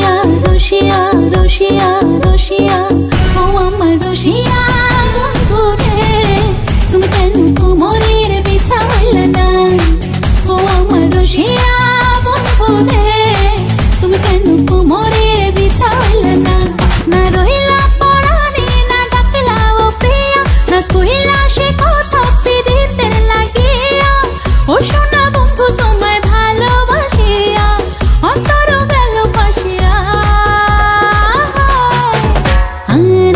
রসিয়া রসিয়া রসিয়া রসিয়া ও আমার রসিয়া বন্ধু রে তুমি কেন কোমরের বিছাইলে না ও আমার রসিয়া বন্ধু রে তুমি কেন কোমরের বিছাইলে না না রহিলা পরাণে না ডাকলা ও প্রিয়া না কহিলা সে কথা পিরিতের লাগিয়া ও সোনা বন্ধু তোমায় ভালোবাসিয়া অন্তর গেল ফাঁসিয়া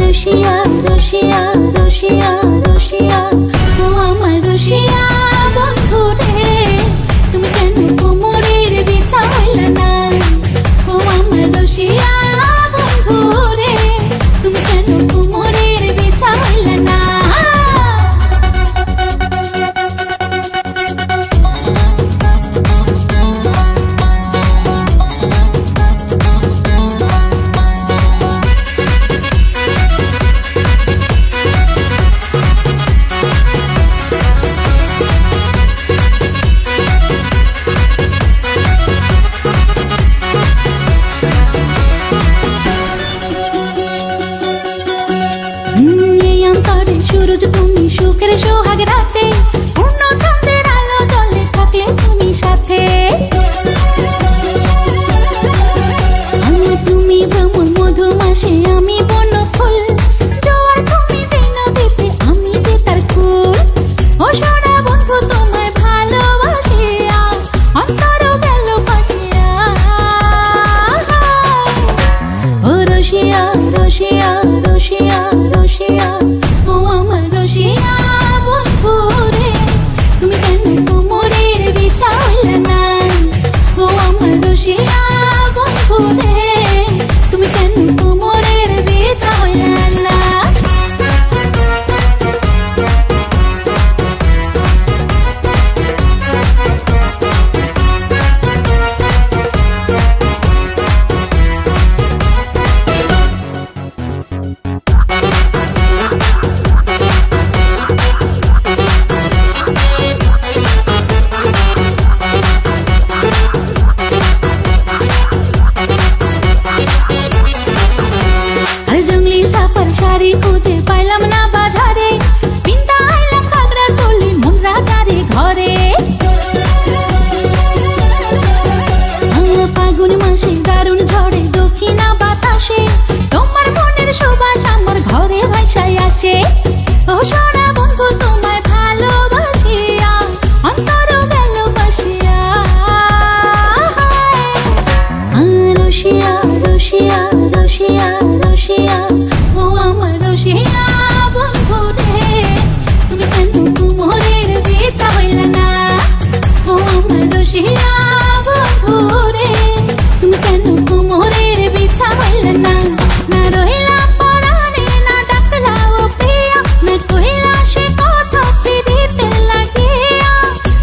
রসিয়া রসিয়া রসিয়া রসিয়া ও আমার রসিয়া বন্ধু রে তুমি কেন কোমরের বিছাইলে না ও আমার রসিয়া বন্ধু রে তুমি কেন কোমরের বিছাইলে না সূরজ তুমি সুখের সোহাগ রাতে পূর্ণ চাঁদের আলো জলে থাকলে তুমি সাথে তুমি ভ্রমণ মধুমাসে আমি বন ফুল জোয়ার তুমি যে নদীতে আমি যে তার কুল ও সোনা বন্ধু তোমায় ভালোবাসিয়া অন্তর গেল ফাঁসিয়া ও রসিয়া রসিয়া রসিয়া রসিয়া ও আমার রসিয়া বন্ধু রে তুমি কেন কোমরের বিছাইলে না ও আমার রসিয়া বন্ধু রে তুমি কেন কোমরের বিছাইলে না শাড়ি খুঁজে পাইলাম না বাজারে পিন্তা আইলাম ঘাগরা চলে মন রাজারে ঘরে ফাগুন মাসে দারুণ ঝড়ে দক্ষিণা বাতাসে তোমার মনের সুবাস আমার ঘরে ভাসায় আসে ও সোনা বন্ধু তোমায় ভালোবাসিয়া অন্তর গেল ফাঁসিয়া রসিয়া রসিয়া রসিয়া রসিয়া ও আমার রসিয়া বন্ধু রে তুমি কেন কোমরের বিছাইলে না ও আমার রসিয়া বন্ধু রে তুমি কেন কোমরের বিছাইলে না না রহিলা পরাণে না ডাকলা ও প্রিয়া না কহিলা সে কথা পিরিতের লাগিয়া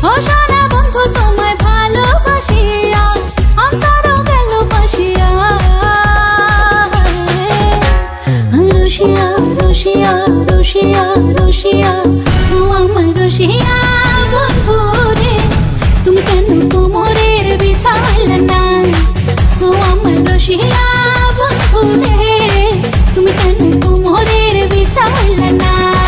ও সোনা বন্ধু তোমায় ভালোবাসিয়া অন্তর গেল ফাঁসিয়া রসিয়া রসিয়া রসিয়া রসিয়া ও আমার রসিয়া